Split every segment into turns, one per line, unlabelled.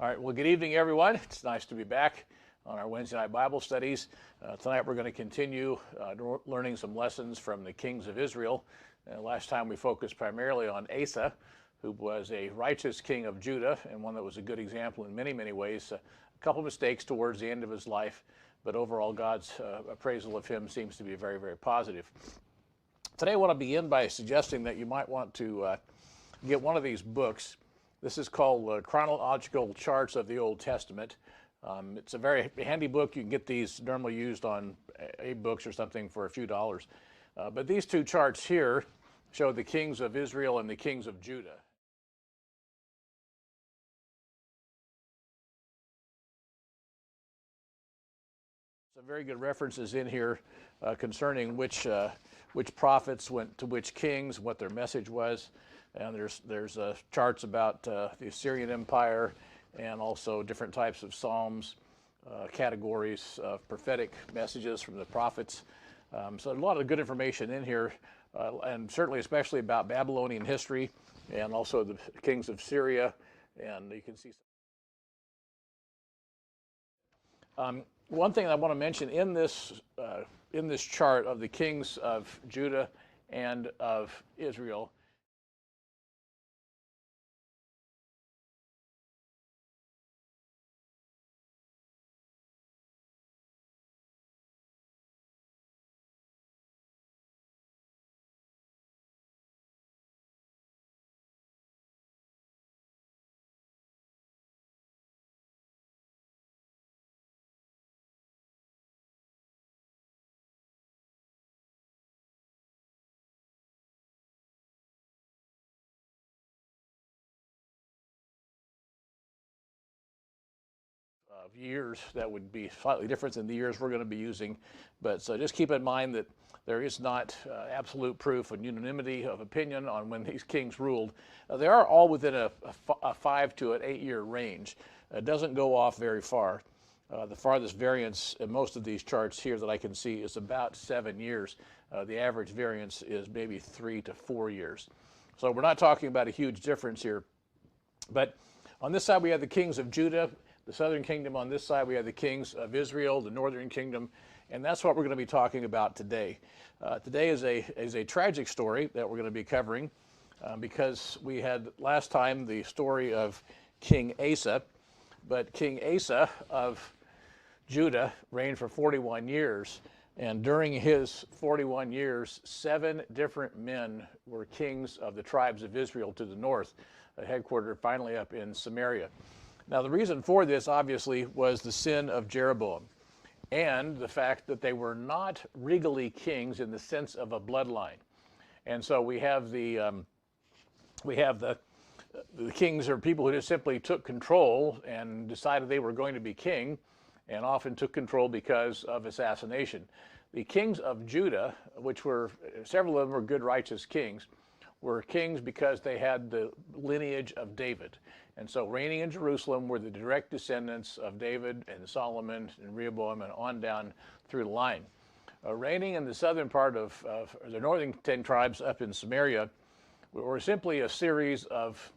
All right, well, good evening, everyone. It's nice to be back on our Wednesday night Bible studies. Tonight we're going to continue learning some lessons from the kings of Israel. Last time we focused primarily on Asa, who was a righteous king of Judah and one that was a good example in many, many ways. A couple mistakes towards the end of his life, but overall God's appraisal of him seems to be very, very positive. Today I want to begin by suggesting that you might want to get one of these books. This is called Chronological Charts of the Old Testament. It's a very handy book. You can get these normally used on books or something for a few dollars. But these two charts here show the kings of Israel and the kings of Judah. Some very good references in here concerning which prophets went to which kings, what their message was. And there's charts about the Assyrian Empire and also different types of psalms, categories of prophetic messages from the prophets. So a lot of good information in here, and certainly especially about Babylonian history and also the kings of Syria. And you can see one thing I want to mention in this chart of the kings of Judah and of Israel. Of years that would be slightly different than the years we're going to be using, but so just keep in mind that there is not absolute proof and unanimity of opinion on when these kings ruled. They are all within a 5 to an 8 year range. It doesn't go off very far. The farthest variance in most of these charts here that I can see is about 7 years. The average variance is maybe 3 to 4 years. So we're not talking about a huge difference here. But on this side we have the kings of Judah, the southern kingdom. On this side we have the kings of Israel, the northern kingdom, and that's what we're going to be talking about today. Today is a tragic story that we're going to be covering because we had last time the story of King Asa, but King Asa of Judah reigned for 41 years, and during his 41 years, 7 different men were kings of the tribes of Israel to the north, headquartered finally up in Samaria. Now, the reason for this, obviously, was the sin of Jeroboam and the fact that they were not regally kings in the sense of a bloodline. And so we have the kings are people who just simply took control and decided they were going to be king, and often took control because of assassination. The kings of Judah, which were several of them were good, righteous kings, were kings because they had the lineage of David. And so reigning in Jerusalem were the direct descendants of David and Solomon and Rehoboam and on down through the line. Reigning in the southern part of the northern 10 tribes up in Samaria were simply a series of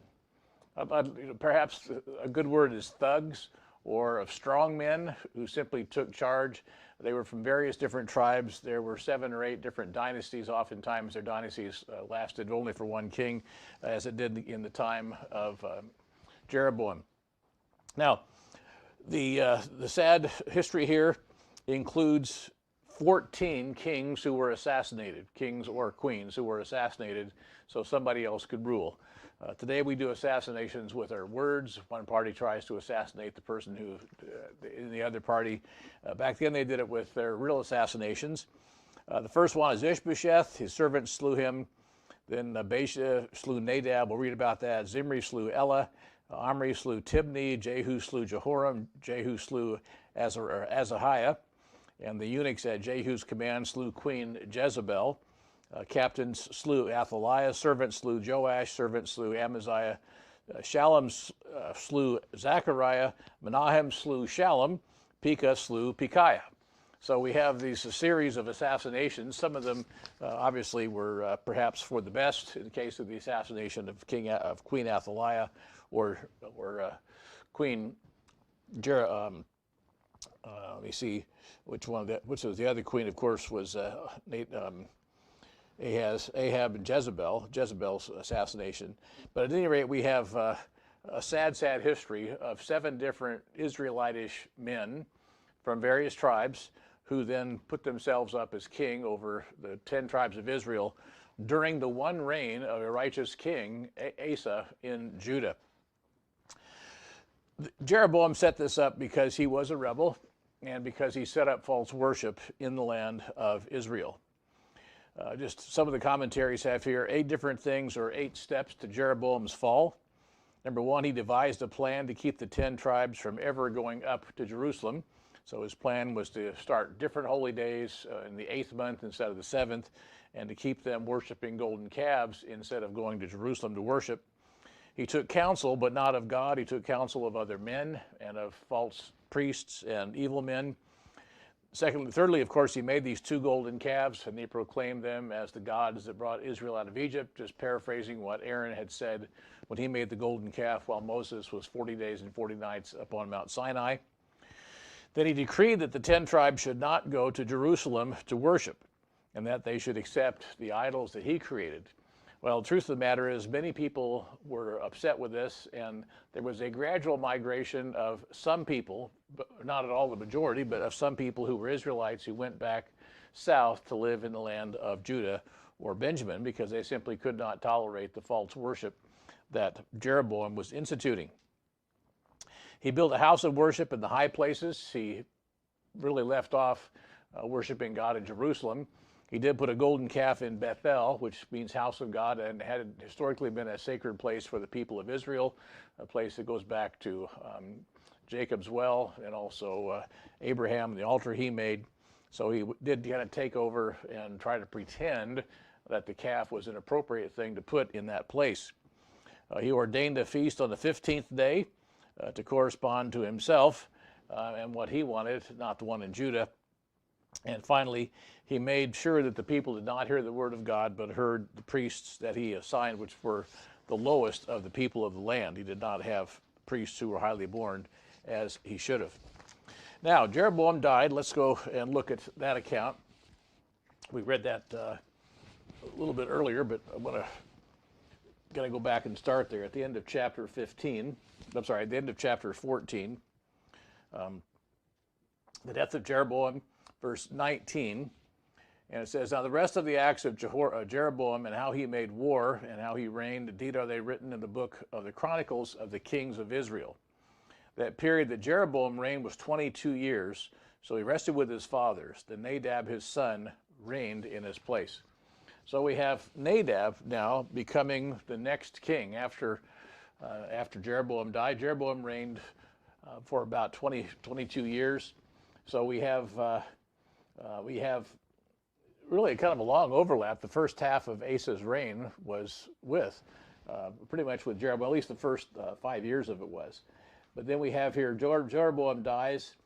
perhaps a good word is thugs, or of strong men who simply took charge. They were from various different tribes. There were 7 or 8 different dynasties. Oftentimes their dynasties lasted only for one king, as it did in the time of Jeroboam. Now, the sad history here includes 14 kings who were assassinated, kings or queens who were assassinated so somebody else could rule. Today we do assassinations with our words. One party tries to assassinate the person who in the other party. Back then they did it with their real assassinations. The first one is Ishbosheth. His servants slew him. Then Baasha slew Nadab. We'll read about that. Zimri slew Elah. Omri slew Tibni. Jehu slew Jehoram. Jehu slew Azahiah. And the eunuchs at Jehu's command slew Queen Jezebel. Captains slew Athaliah, servants slew Joash, servants slew Amaziah. Shallum slew Zechariah, Menahem slew Shallum, Pekah slew Pekahiah. So we have these series of assassinations. Some of them obviously were perhaps for the best in the case of the assassination of Queen Athaliah or Queen let me see which was the other queen, of course, was Ahab and Jezebel's assassination. But at any rate, we have a sad history of 7 different Israelitish men from various tribes who then put themselves up as king over the 10 tribes of Israel during the one reign of a righteous king, Asa, in Judah. Jeroboam set this up because he was a rebel and because he set up false worship in the land of Israel. Just some of the commentaries have here 8 different things or 8 steps to Jeroboam's fall. Number 1, he devised a plan to keep the 10 tribes from ever going up to Jerusalem. So his plan was to start different holy days in the 8th month instead of the 7th, and to keep them worshiping golden calves instead of going to Jerusalem to worship. He took counsel, but not of God. He took counsel of other men and of false priests and evil men. Thirdly, of course, he made these 2 golden calves, and he proclaimed them as the gods that brought Israel out of Egypt, just paraphrasing what Aaron had said when he made the golden calf while Moses was 40 days and 40 nights upon Mount Sinai. Then he decreed that the 10 tribes should not go to Jerusalem to worship, and that they should accept the idols that he created. Well, the truth of the matter is many people were upset with this, and there was a gradual migration of some people, but not at all the majority, but of some people who were Israelites who went back south to live in the land of Judah or Benjamin because they simply could not tolerate the false worship that Jeroboam was instituting. He built a house of worship in the high places. He really left off worshiping God in Jerusalem. He did put a golden calf in Bethel, which means house of God, and had historically been a sacred place for the people of Israel, a place that goes back to Jacob's well and also Abraham and the altar he made. So he did kind of take over and try to pretend that the calf was an appropriate thing to put in that place. He ordained a feast on the 15th day to correspond to himself and what he wanted, not the one in Judah. And finally, he made sure that the people did not hear the word of God, but heard the priests that he assigned, which were the lowest of the people of the land. He did not have priests who were highly born as he should have. Now, Jeroboam died. Let's go and look at that account. We read that a little bit earlier, but I'm going to go back and start there at the end of chapter 15. I'm sorry, at the end of chapter 14. The death of Jeroboam, verse 19. And it says, now the rest of the acts of Jeroboam and how he made war and how he reigned, indeed are they written in the book of the Chronicles of the kings of Israel. That period that Jeroboam reigned was 22 years, so he rested with his fathers. Then Nadab, his son, reigned in his place. So we have Nadab now becoming the next king after Jeroboam died. Jeroboam reigned for about 22 years. So we have really kind of a long overlap. The first half of Asa's reign was pretty much with Jeroboam, at least the first 5 years of it was. But then we have here Jeroboam dies,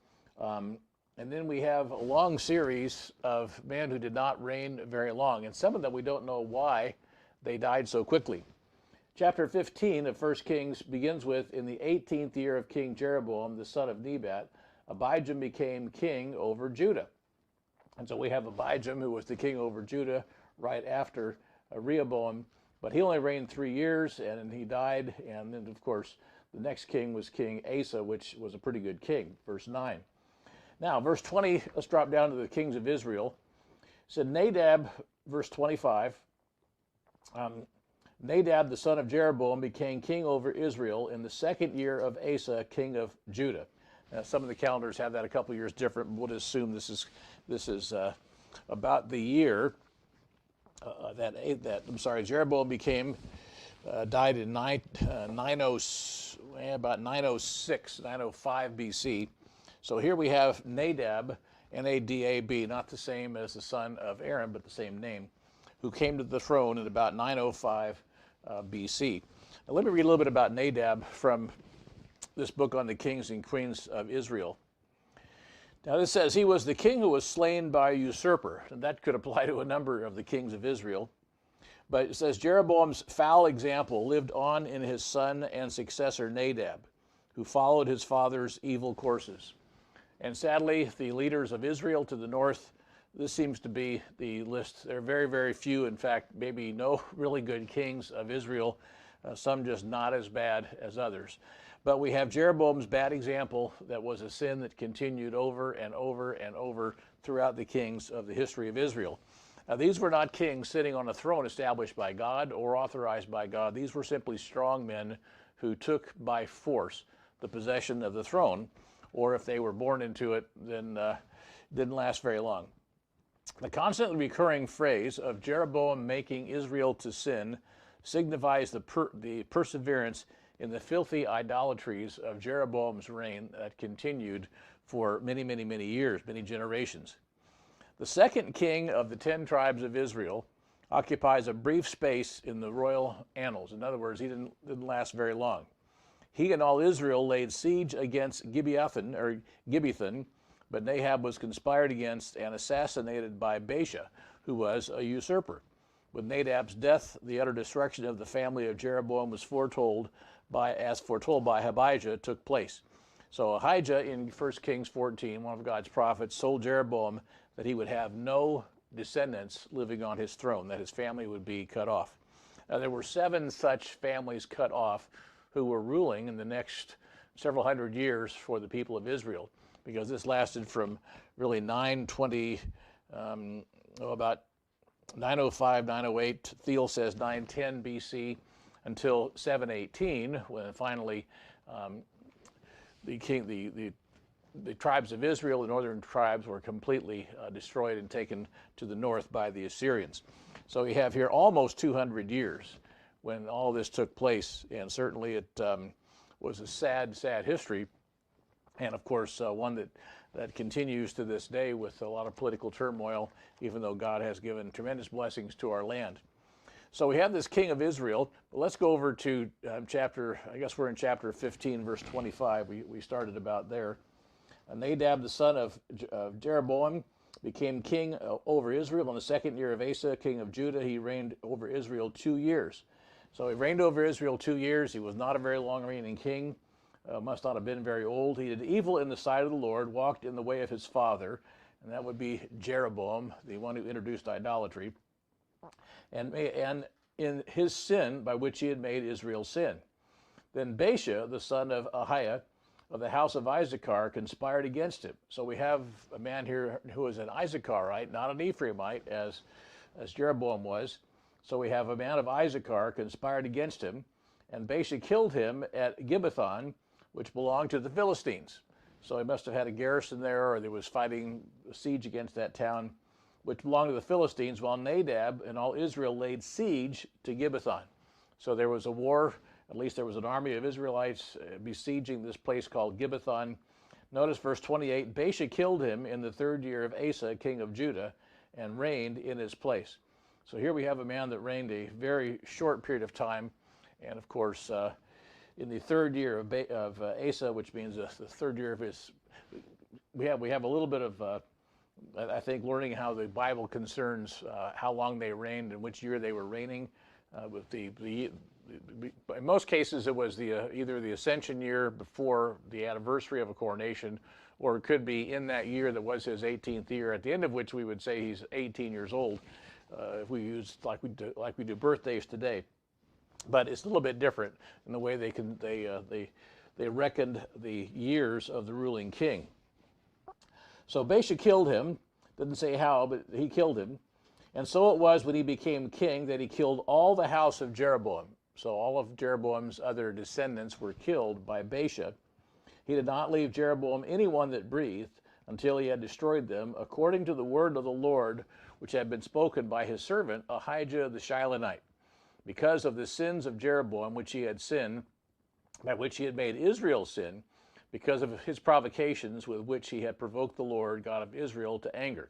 and then we have a long series of men who did not reign very long, and some of them we don't know why they died so quickly. Chapter 15 of 1 Kings begins with, in the 18th year of King Jeroboam, the son of Nebat, Abijam became king over Judah. And so we have Abijam, who was the king over Judah right after Rehoboam, but he only reigned 3 years, and he died. And then, of course, the next king was King Asa, which was a pretty good king, verse 9. Now, verse 20, let's drop down to the kings of Israel. It said, Nadab, verse 25, Nadab, the son of Jeroboam, became king over Israel in the 2nd year of Asa, king of Judah. Now, some of the calendars have that a couple years different. We'll assume this is about the year Jeroboam died in about 906, 905 BC. So here we have Nadab, N-A-D-A-B, not the same as the son of Aaron, but the same name, who came to the throne in about 905 BC. Now let me read a little bit about Nadab from this book on the kings and queens of Israel. Now this says, he was the king who was slain by a usurper, and that could apply to a number of the kings of Israel. But it says, Jeroboam's foul example lived on in his son and successor Nadab, who followed his father's evil courses. And sadly, the leaders of Israel to the north, this seems to be the list. There are very, very few, in fact, maybe no really good kings of Israel, some just not as bad as others. But we have Jeroboam's bad example that was a sin that continued over and over and over throughout the kings of the history of Israel. Now, these were not kings sitting on a throne established by God or authorized by God. These were simply strong men who took by force the possession of the throne, or if they were born into it, then didn't last very long. The constantly recurring phrase of Jeroboam making Israel to sin signifies the perseverance in the filthy idolatries of Jeroboam's reign that continued for many, many, many years, many generations. The second king of the 10 tribes of Israel occupies a brief space in the royal annals. In other words, he didn't last very long. He and all Israel laid siege against Gibbethon, but Nahab was conspired against and assassinated by Baasha, who was a usurper. With Nadab's death, the utter destruction of the family of Jeroboam was foretold by Ahijah took place. So Ahijah in 1 Kings 14, one of God's prophets, told Jeroboam that he would have no descendants living on his throne, that his family would be cut off. Now, there were 7 such families cut off who were ruling in the next several hundred years for the people of Israel, because this lasted from really 920, about 905, 908, Thiel says 910 BC, until 718, when finally the tribes of Israel, the northern tribes, were completely destroyed and taken to the north by the Assyrians. So we have here almost 200 years when all this took place, and certainly it was a sad, sad history, and of course one that continues to this day with a lot of political turmoil, even though God has given tremendous blessings to our land. So we have this king of Israel, but let's go over to I guess we're in chapter 15, verse 25. We started about there. Nadab, the son of Jeroboam, became king over Israel. In the second year of Asa, king of Judah, he reigned over Israel 2 years. So he reigned over Israel 2 years. He was not a very long reigning king, must not have been very old. He did evil in the sight of the Lord, walked in the way of his father, and that would be Jeroboam, the one who introduced idolatry, and in his sin by which he had made Israel sin. Then Baasha, the son of Ahiah, of the house of Issachar, conspired against him. So we have a man here who is an Issacharite, not an Ephraimite, as Jeroboam was. So we have a man of Issachar conspired against him, and Baasha killed him at Gibbethon, which belonged to the Philistines. So he must have had a garrison there, or there was fighting a siege against that town, which belonged to the Philistines, while Nadab and all Israel laid siege to Gibbethon. So there was a war, at least there was an army of Israelites besieging this place called Gibbethon. Notice verse 28, Baasha killed him in the 3rd year of Asa, king of Judah, and reigned in his place. So here we have a man that reigned a very short period of time, and of course, in the 3rd year of Asa, which means the 3rd year of his, we have a little bit of I think learning how the Bible concerns how long they reigned and which year they were reigning. With in most cases, it was either the ascension year before the anniversary of a coronation, or it could be in that year that was his 18th year, at the end of which we would say he's 18 years old, if we use like we do birthdays today. But it's a little bit different in the way they reckoned the years of the ruling king. So Baasha killed him, didn't say how, but he killed him. And so it was when he became king that he killed all the house of Jeroboam. So all of Jeroboam's other descendants were killed by Baasha. He did not leave Jeroboam anyone that breathed until he had destroyed them, according to the word of the Lord, which had been spoken by his servant Ahijah the Shilonite. Because of the sins of Jeroboam, which he had sinned, by which he had made Israel sin, because of his provocations with which he had provoked the Lord God of Israel to anger.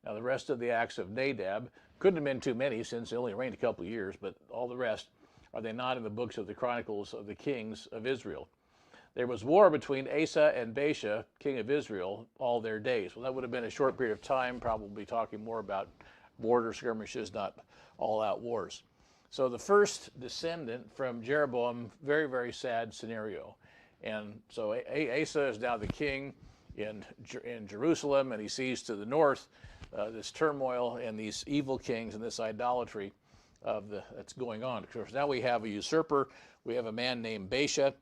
Now the rest of the acts of Nadab couldn't have been too many, since he only reigned a couple of years, but all the rest, are they not in the books of the Chronicles of the kings of Israel? There was war between Asa and Baasha, king of Israel, all their days. Well, that would have been a short period of time, probably talking more about border skirmishes, not all-out wars. So the first descendant from Jeroboam, very, very sad scenario. And so Asa is now the king in Jerusalem, and he sees to the north this turmoil and these evil kings and this idolatry that's going on. Of course, now we have a usurper. We have a man named Baasha,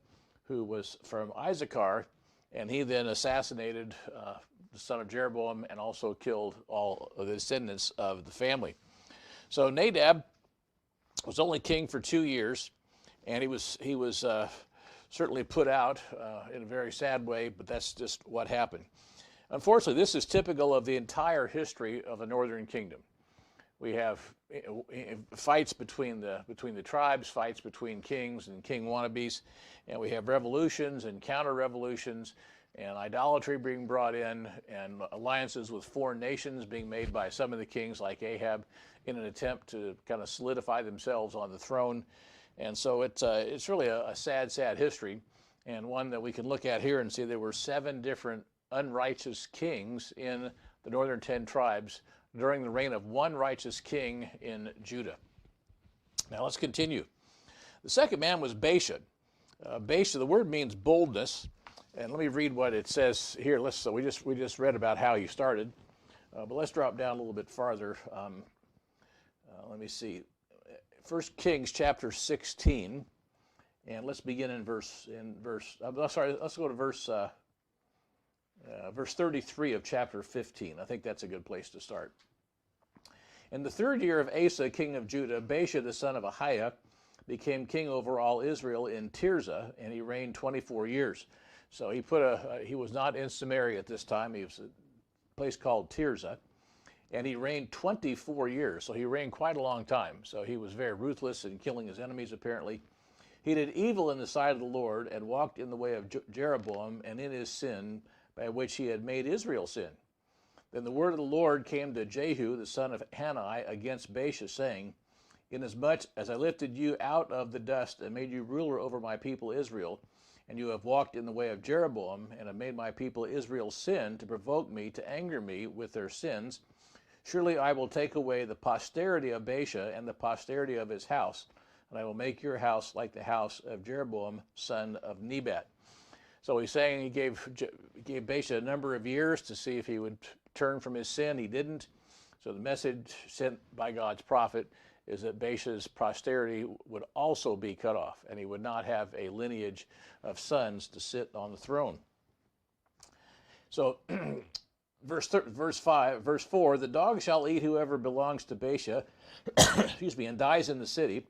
who was from Issachar, and he then assassinated the son of Jeroboam and also killed all of the descendants of the family. So Nadab was only king for 2 years, and he was certainly put out in a very sad way, but that's just what happened. Unfortunately, this is typical of the entire history of the northern kingdom. We have fights between the tribes, fights between kings and king wannabes, and we have revolutions and counter-revolutions and idolatry being brought in, and alliances with foreign nations being made by some of the kings like Ahab in an attempt to kind of solidify themselves on the throne. And so it's really a sad, sad history, and one that we can look at here and see there were 7 different unrighteous kings in the northern 10 tribes during the reign of one righteous king in Judah. Now let's continue. The second man was Baasha. Baasha, the word means boldness, and let me read what it says here. We just read about how he started, but let's drop down a little bit farther. Let me see. 1 Kings chapter 16, and let's begin let's go to verse 33 of chapter 15. I think that's a good place to start. In the 3rd year of Asa, king of Judah, Baasha the son of Ahiah became king over all Israel in Tirzah, and he reigned 24 years. So he was not in Samaria at this time. He was a place called Tirzah, and he reigned 24 years. So he reigned quite a long time. So he was very ruthless in killing his enemies, apparently. He did evil in the sight of the Lord and walked in the way of Jeroboam and in his sin, by which he had made Israel sin. Then the word of the Lord came to Jehu, the son of Hanani, against Baasha, saying, Inasmuch as I lifted you out of the dust and made you ruler over my people Israel, and you have walked in the way of Jeroboam, and have made my people Israel sin to provoke me, to anger me with their sins, surely I will take away the posterity of Baasha and the posterity of his house, and I will make your house like the house of Jeroboam, son of Nebat. So he's saying he gave Baasha a number of years to see if he would turn from his sin. He didn't. So the message sent by God's prophet is that Baasha's posterity would also be cut off, and he would not have a lineage of sons to sit on the throne. So verse 4, the dog shall eat whoever belongs to Baasha, and dies in the city,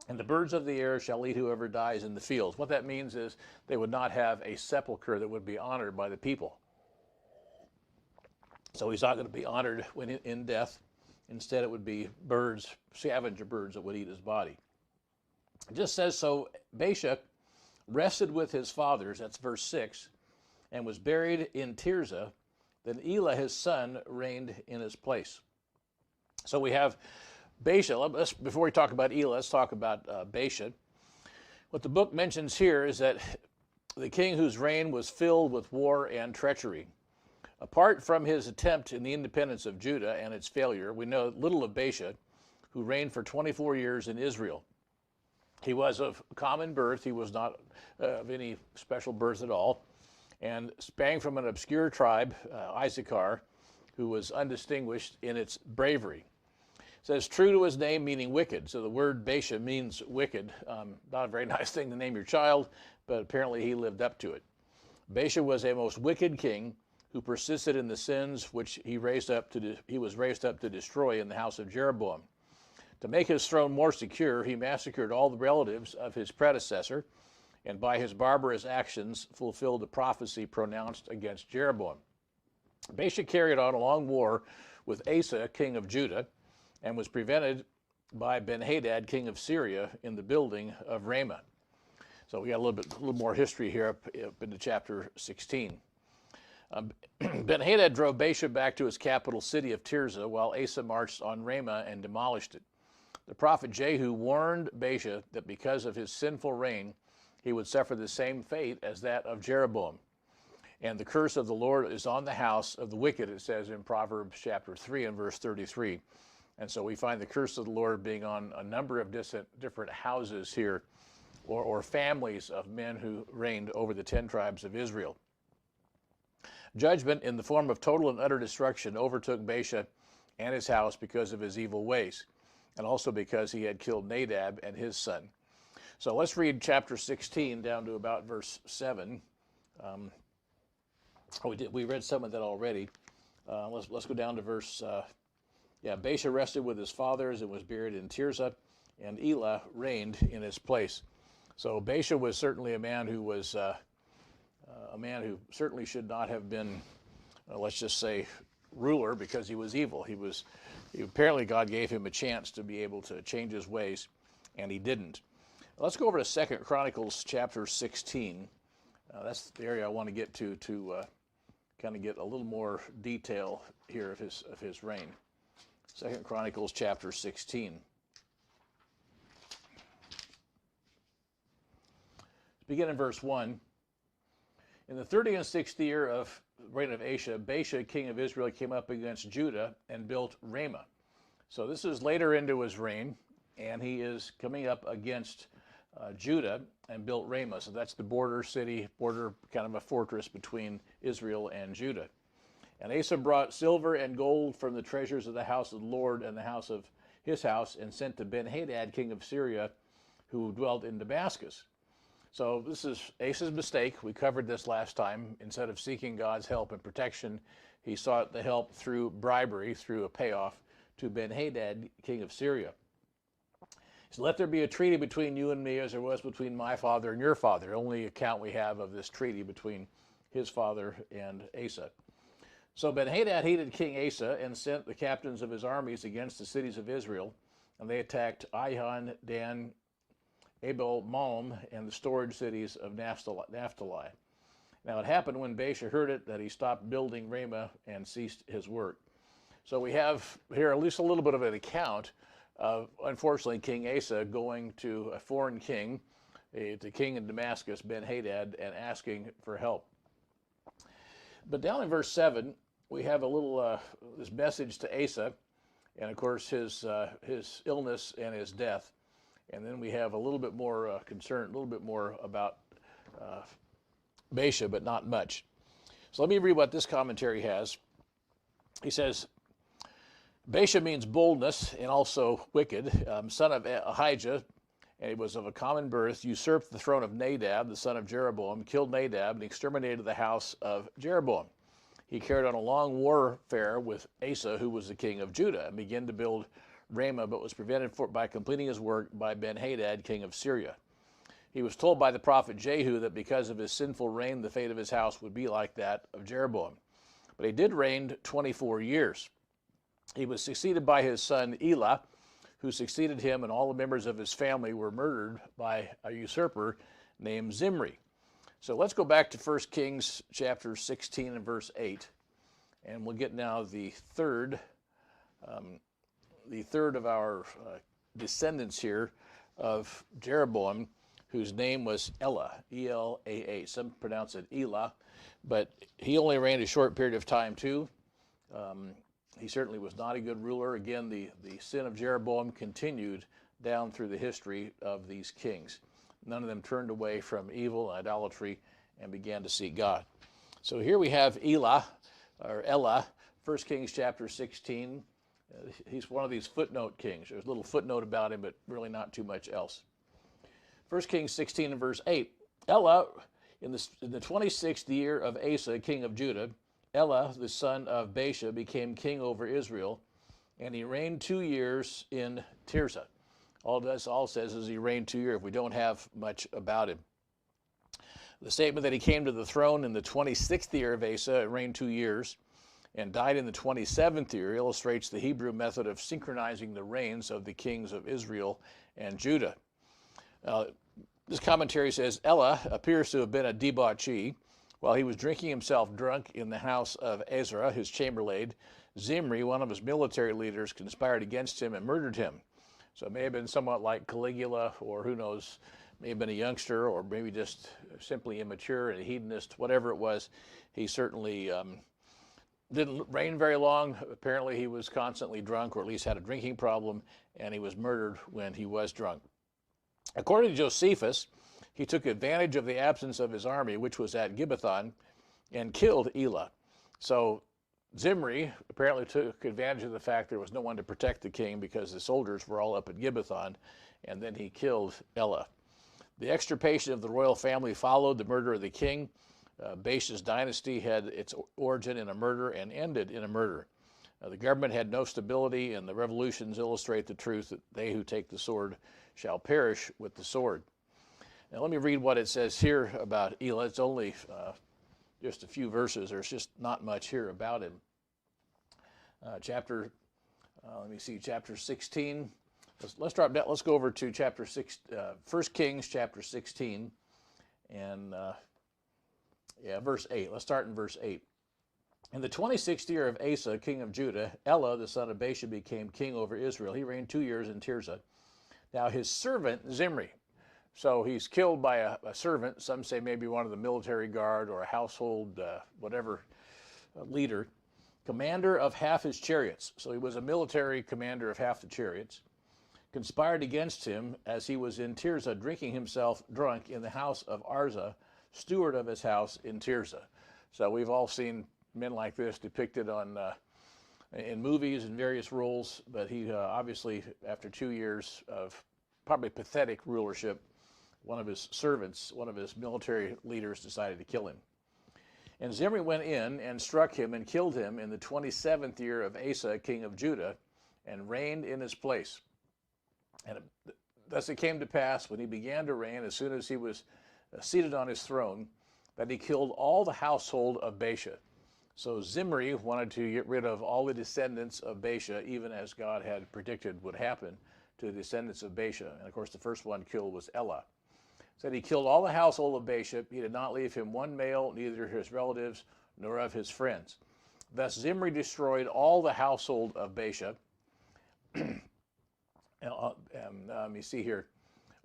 and the birds of the air shall eat whoever dies in the fields. What that means is they would not have a sepulcher that would be honored by the people. So he's not going to be honored when in death. Instead, it would be birds, scavenger birds, that would eat his body. It just says, so Baasha rested with his fathers, that's verse 6, and was buried in Tirzah. Then Elah, his son, reigned in his place. So we have Baasha. Before we talk about Elah, let's talk about Baasha. What the book mentions here is that the king whose reign was filled with war and treachery. Apart from his attempt in the independence of Judah and its failure, we know little of Baasha, who reigned for 24 years in Israel. He was of common birth. He was not of any special birth at all, and sprang from an obscure tribe, Issachar, who was undistinguished in its bravery. It says, true to his name, meaning wicked. So the word Baasha means wicked. Not a very nice thing to name your child, but apparently he lived up to it. Baasha was a most wicked king who persisted in the sins which he was raised up to destroy in the house of Jeroboam. To make his throne more secure, he massacred all the relatives of his predecessor, and by his barbarous actions fulfilled the prophecy pronounced against Jeroboam. Baasha carried on a long war with Asa, king of Judah, and was prevented by Ben-Hadad, king of Syria, in the building of Ramah. So we got a little more history here up into chapter 16. Ben-Hadad drove Baasha back to his capital city of Tirzah, while Asa marched on Ramah and demolished it. The prophet Jehu warned Baasha that because of his sinful reign, he would suffer the same fate as that of Jeroboam. And the curse of the Lord is on the house of the wicked, it says in Proverbs chapter 3 and verse 33. And so we find the curse of the Lord being on a number of different houses here or families of men who reigned over the 10 tribes of Israel. Judgment in the form of total and utter destruction overtook Baasha and his house because of his evil ways, and also because he had killed Nadab and his son. So let's read chapter 16 down to about verse 7. We read some of that already. Let's go down to verse. Baasha rested with his fathers and was buried in Tirzah, and Elah reigned in his place. So Baasha was certainly a man who was certainly should not have been, let's just say, ruler, because he was evil. Apparently God gave him a chance to be able to change his ways, and he didn't. Let's go over to 2 Chronicles chapter 16. That's the area I want to get to kind of get a little more detail here of his reign. 2 Chronicles chapter 16. Begin in verse 1. In the 36th year of the reign of Asa, Baasha, king of Israel, came up against Judah and built Ramah. So this is later into his reign, and he is coming up against Judah and built Ramah. So that's the border city, kind of a fortress between Israel and Judah. And Asa brought silver and gold from the treasures of the house of the Lord and the house of his house, and sent to Ben-Hadad, king of Syria, who dwelt in Damascus. So this is Asa's mistake. We covered this last time. Instead of seeking God's help and protection, he sought the help through bribery, through a payoff to Ben-Hadad, king of Syria. So let there be a treaty between you and me as there was between my father and your father. The only account we have of this treaty between his father and Asa. So Ben-Hadad hated King Asa and sent the captains of his armies against the cities of Israel, and they attacked Ahian, Dan, Abel-Maim, and the storage cities of Naphtali. Now it happened when Baasha heard it that he stopped building Ramah and ceased his work. So we have here at least a little bit of an account of, unfortunately, King Asa going to a foreign king, the king in Damascus, Ben-Hadad, and asking for help. But down in verse 7, we have a little this message to Asa, and of course his illness and his death. And then we have a little bit more concern, a little bit more about Baasha, but not much. So let me read what this commentary has. He says, Baasha means boldness and also wicked, son of Ahijah, and he was of a common birth, usurped the throne of Nadab, the son of Jeroboam, killed Nadab, and exterminated the house of Jeroboam. He carried on a long warfare with Asa, who was the king of Judah, and began to build Ramah, but was prevented by completing his work by Ben-Hadad, king of Syria. He was told by the prophet Jehu that because of his sinful reign, the fate of his house would be like that of Jeroboam. But he did reign 24 years. He was succeeded by his son Elah, who succeeded him, and all the members of his family were murdered by a usurper named Zimri. So let's go back to 1 Kings chapter 16 and verse 8, and we'll get now the third of our descendants here of Jeroboam, whose name was Elah, E-L-A-H. Some pronounce it Elah, but he only reigned a short period of time too. He certainly was not a good ruler. Again, the sin of Jeroboam continued down through the history of these kings. None of them turned away from evil and idolatry and began to seek God. So here we have Elah, 1 Kings chapter 16. He's one of these footnote kings. There's a little footnote about him, but really not too much else. 1 Kings 16 and verse 8. Elah, in the 26th year of Asa, king of Judah, Elah, the son of Baasha, became king over Israel, and he reigned 2 years in Tirzah. All this all says is he reigned 2 years. We don't have much about him. The statement that he came to the throne in the 26th year of Asa, reigned 2 years, and died in the 27th year, illustrates the Hebrew method of synchronizing the reigns of the kings of Israel and Judah. This commentary says Elah appears to have been a debauchee. While he was drinking himself drunk in the house of Ezra, his chamberlain, Zimri, one of his military leaders, conspired against him and murdered him. So it may have been somewhat like Caligula, or who knows, may have been a youngster, or maybe just simply immature and a hedonist, whatever it was. He certainly didn't reign very long. Apparently he was constantly drunk, or at least had a drinking problem, and he was murdered when he was drunk. According to Josephus, he took advantage of the absence of his army, which was at Gibbethon, and killed Elah. So Zimri apparently took advantage of the fact there was no one to protect the king because the soldiers were all up at Gibbethon, and then he killed Elah. The extirpation of the royal family followed the murder of the king. Baasha's dynasty had its origin in a murder and ended in a murder. The government had no stability, and the revolutions illustrate the truth that they who take the sword shall perish with the sword. Now let me read what it says here about Elah. It's only just a few verses. There's just not much here about him. Chapter 16. Let's drop down. Let's go over to chapter 6, 1 Kings chapter 16, and verse 8. Let's start in verse 8. In the 26th year of Asa, king of Judah, Elah, the son of Baasha, became king over Israel. He reigned 2 years in Tirzah. Now his servant Zimri, so he's killed by a servant, some say maybe one of the military guard or a household, leader, commander of half his chariots. So he was a military commander of half the chariots, conspired against him as he was in Tirzah, drinking himself drunk in the house of Arza, steward of his house in Tirzah. So we've all seen men like this depicted in movies and various roles, but he obviously, after 2 years of probably pathetic rulership, one of his servants, one of his military leaders, decided to kill him. And Zimri went in and struck him and killed him in the 27th year of Asa, king of Judah, and reigned in his place. And thus it came to pass, when he began to reign, as soon as he was seated on his throne, that he killed all the household of Baasha. So Zimri wanted to get rid of all the descendants of Baasha, even as God had predicted would happen to the descendants of Baasha. And of course, the first one killed was Elah. Said he killed all the household of Baasha. He did not leave him one male, neither his relatives nor of his friends. Thus Zimri destroyed all the household of Baasha. Let me see here.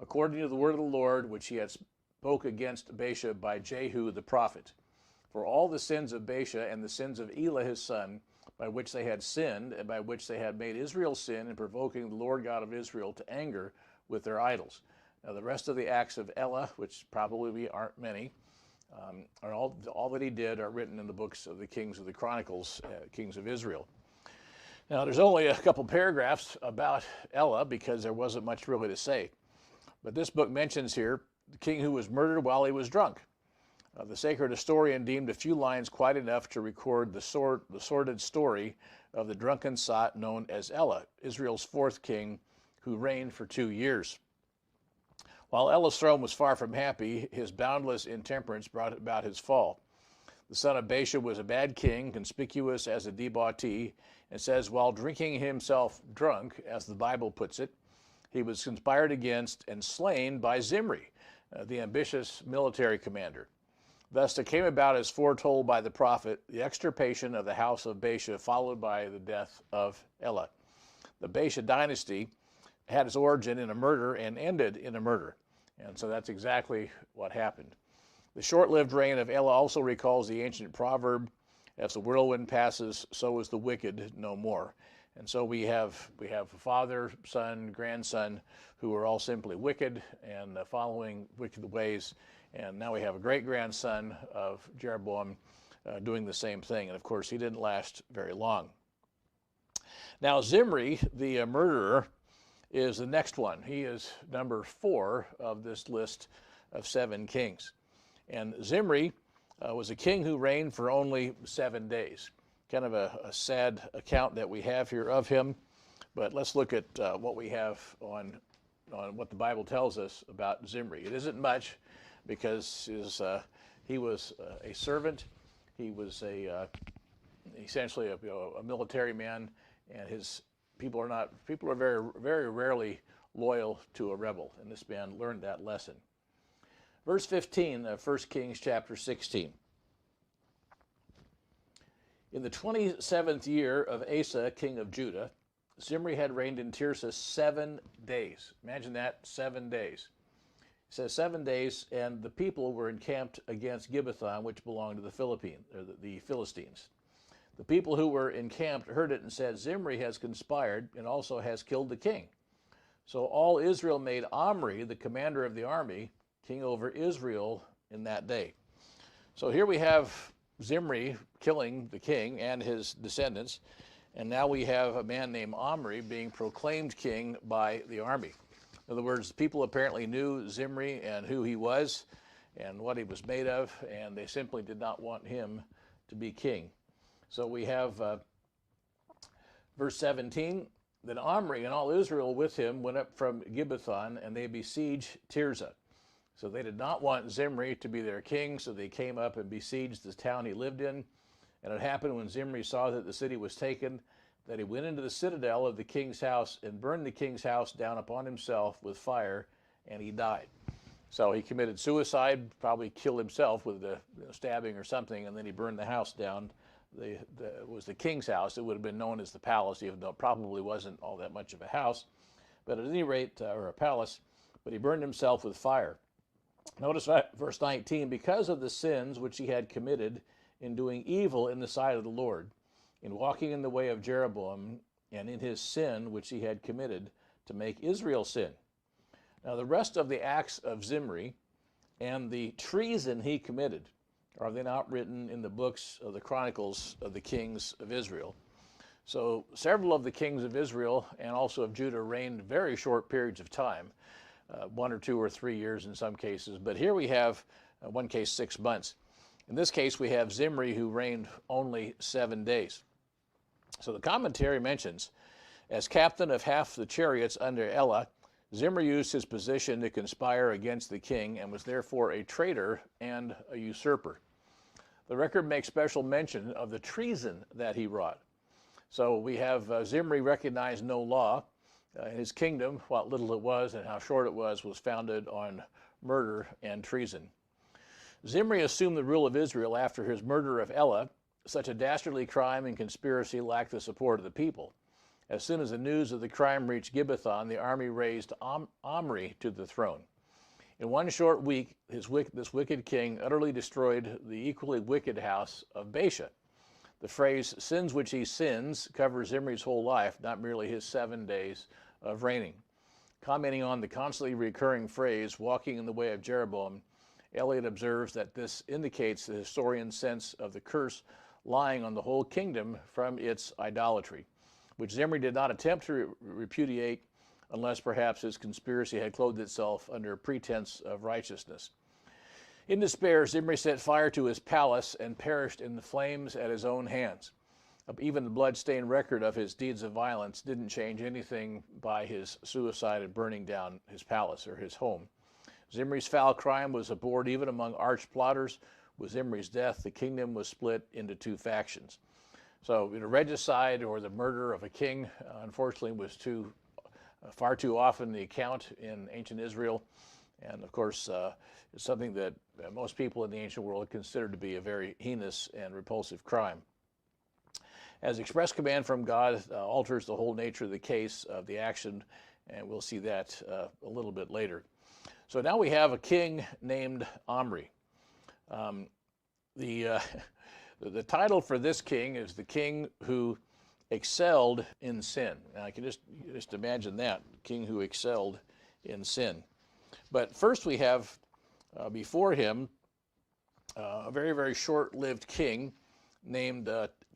According to the word of the Lord, which he had spoke against Baasha by Jehu the prophet. For all the sins of Baasha and the sins of Elah his son, by which they had sinned, and by which they had made Israel sin in provoking the Lord God of Israel to anger with their idols. Now the rest of the acts of Elah, which probably aren't many, are all that he did are written in the books of the kings of the Chronicles, kings of Israel. Now there's only a couple paragraphs about Elah because there wasn't much really to say. But this book mentions here the king who was murdered while he was drunk. The sacred historian deemed a few lines quite enough to record the sordid story of the drunken sot known as Elah, Israel's fourth king, who reigned for 2 years. While Elah's throne was far from happy, his boundless intemperance brought about his fall. The son of Baasha was a bad king, conspicuous as a debauchee, and says, while drinking himself drunk, as the Bible puts it, he was conspired against and slain by Zimri, the ambitious military commander. Thus it came about as foretold by the prophet, the extirpation of the house of Baasha, followed by the death of Elah. The Baasha dynasty had its origin in a murder and ended in a murder. And so that's exactly what happened. The short-lived reign of Elah also recalls the ancient proverb, as the whirlwind passes, so is the wicked no more. And so we have a father, son, grandson who are all simply wicked and following wicked ways. And now we have a great-grandson of Jeroboam doing the same thing. And of course, he didn't last very long. Now Zimri, the murderer, is the next one. He is number 4 of this list of 7 kings. And Zimri was a king who reigned for only 7 days. Kind of a sad account that we have here of him. But let's look at what we have on what the Bible tells us about Zimri. It isn't much because he was a servant. He was essentially a military man, and his people are very, very rarely loyal to a rebel, and this man learned that lesson. Verse 15 of 1 Kings chapter 16. In the 27th year of Asa, king of Judah, Zimri had reigned in Tirzah 7 days. Imagine that, 7 days. It says 7 days, and the people were encamped against Gibbethon, which belonged to the Philistines. The people who were encamped heard it and said, Zimri has conspired and also has killed the king. So all Israel made Omri, the commander of the army, king over Israel in that day. So here we have Zimri killing the king and his descendants, and now we have a man named Omri being proclaimed king by the army. In other words, people apparently knew Zimri and who he was and what he was made of, and they simply did not want him to be king. So we have verse 17, then Omri and all Israel with him went up from Gibbethon, and they besieged Tirzah. So they did not want Zimri to be their king, so they came up and besieged the town he lived in. And it happened when Zimri saw that the city was taken, that he went into the citadel of the king's house and burned the king's house down upon himself with fire, and he died. So he committed suicide, probably killed himself with a stabbing or something, and then he burned the house down. It was the king's house. It would have been known as the palace, even though it probably wasn't all that much of a house, but at any rate, or a palace. But he burned himself with fire. Notice verse 19, because of the sins which he had committed in doing evil in the sight of the Lord, in walking in the way of Jeroboam, and in his sin which he had committed to make Israel sin. Now the rest of the acts of Zimri and the treason he committed, are they not written in the books of the Chronicles of the kings of Israel? So several of the kings of Israel and also of Judah reigned very short periods of time, 1 or 2 or 3 years in some cases. But here we have, one case, 6 months. In this case, we have Zimri, who reigned only 7 days. So the commentary mentions, as captain of half the chariots under Elah, Zimri used his position to conspire against the king and was therefore a traitor and a usurper. The record makes special mention of the treason that he wrought. So we have Zimri recognized no law. His kingdom, what little it was and how short it was founded on murder and treason. Zimri assumed the rule of Israel after his murder of Elah. Such a dastardly crime and conspiracy lacked the support of the people. As soon as the news of the crime reached Gibbethon, the army raised Omri to the throne. In one short week, this wicked king utterly destroyed the equally wicked house of Baasha. The phrase, sins which he sins, covers Zimri's whole life, not merely his 7 days of reigning. Commenting on the constantly recurring phrase, walking in the way of Jeroboam, Eliot observes that this indicates the historian's sense of the curse lying on the whole kingdom from its idolatry, which Zimri did not attempt to repudiate unless perhaps his conspiracy had clothed itself under pretense of righteousness. In despair, Zimri set fire to his palace and perished in the flames at his own hands. Even the blood-stained record of his deeds of violence didn't change anything by his suicide and burning down his palace or his home. Zimri's foul crime was abhorred even among arch plotters. With Zimri's death, the kingdom was split into 2 factions. So, regicide, or the murder of a king, unfortunately, was far too often the account in ancient Israel. And of course, it's something that most people in the ancient world considered to be a very heinous and repulsive crime. As express command from God alters the whole nature of the case of the action, and we'll see that a little bit later. So now we have a king named Omri. The title for this king is the king who excelled in sin. Now I can just imagine that, king who excelled in sin. But first we have before him a very, very short-lived king named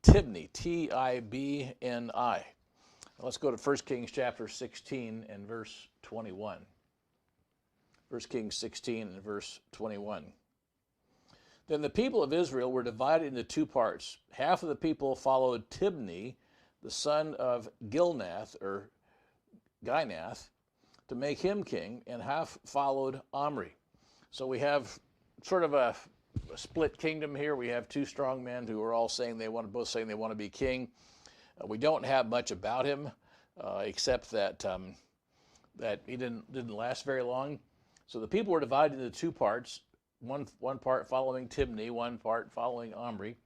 Tibni, T-I-B-N-I. Let's go to 1 Kings chapter 16 and verse 21. 1 Kings 16 and verse 21. Then the people of Israel were divided into 2 parts. Half of the people followed Tibni, the son of Gilnath, or Ginath, to make him king, and half followed Omri. So we have sort of a split kingdom here. We have 2 strong men who are all saying both saying they want to be king. We don't have much about him, except that that he didn't last very long. So the people were divided into 2 parts. One part following Tibni, one part following Omri.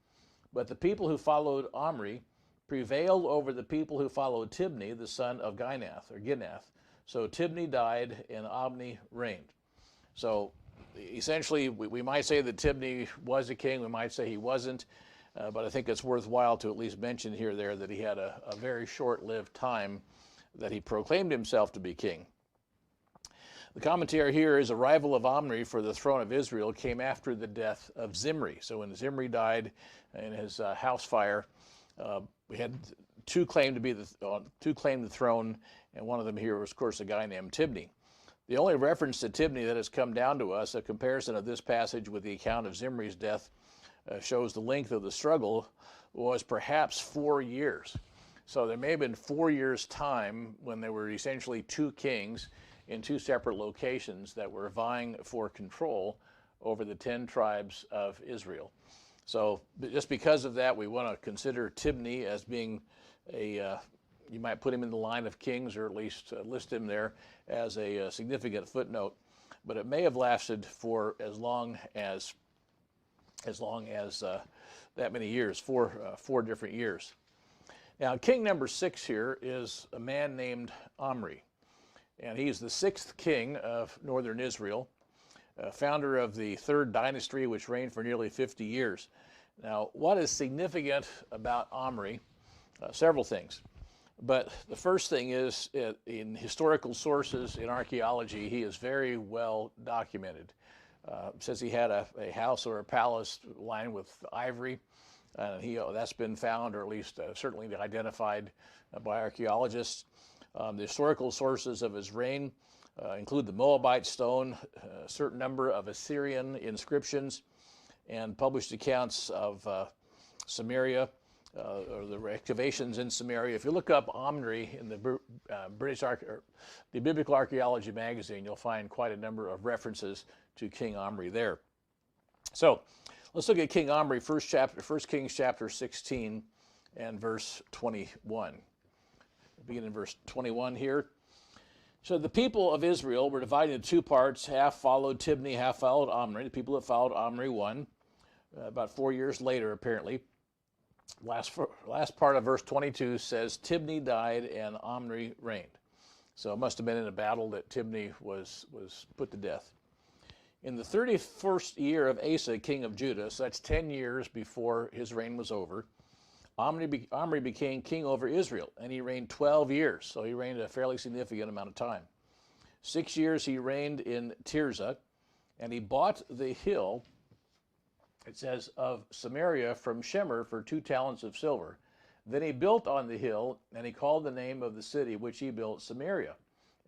But the people who followed Omri prevailed over the people who followed Tibni, the son of Ginath, or Ginath. So Tibni died and Omri reigned. So essentially, we might say that Tibni was a king. We might say he wasn't. But I think it's worthwhile to at least mention here that he had a very short-lived time that he proclaimed himself to be king. The commentary here is arrival of Omri for the throne of Israel came after the death of Zimri. So when Zimri died in his house fire, we had two claim the throne, and one of them here was, of course, a guy named Tibni. The only reference to Tibni that has come down to us, a comparison of this passage with the account of Zimri's death, shows the length of the struggle was perhaps 4 years. So there may have been 4 years' time when there were essentially two kings in two separate locations that were vying for control over the 10 tribes of Israel. So just because of that, we want to consider Tibni as being you might put him in the line of kings, or at least list him there as a significant footnote. But it may have lasted for as long as that many years, four different years. Now, king number 6 here is a man named Omri. And he's the 6th king of northern Israel, founder of the 3rd dynasty, which reigned for nearly 50 years. Now, what is significant about Omri? Several things. But the first thing is, in historical sources, in archaeology, he is very well documented. It says he had a house or a palace lined with ivory. That's been found, or at least certainly identified by archaeologists. The historical sources of his reign include the Moabite stone, a certain number of Assyrian inscriptions, and published accounts of Samaria, or the excavations in Samaria. If you look up Omri in the the Biblical Archaeology magazine, you'll find quite a number of references to King Omri there. So let's look at King Omri, 1 Kings chapter 16 and verse 21. Begin in verse 21 here. So the people of Israel were divided into two parts. Half followed Tibni, half followed Omri. The people that followed Omri won. About 4 years later, apparently. Last part of verse 22 says, Tibni died and Omri reigned. So it must have been in a battle that Tibni was put to death. In the 31st year of Asa, king of Judah, so that's 10 years before his reign was over, Omri became king over Israel, and he reigned 12 years, so he reigned a fairly significant amount of time. 6 years he reigned in Tirzah, and he bought the hill, it says, of Samaria from Shemer for 2 talents of silver. Then he built on the hill, and he called the name of the city which he built Samaria,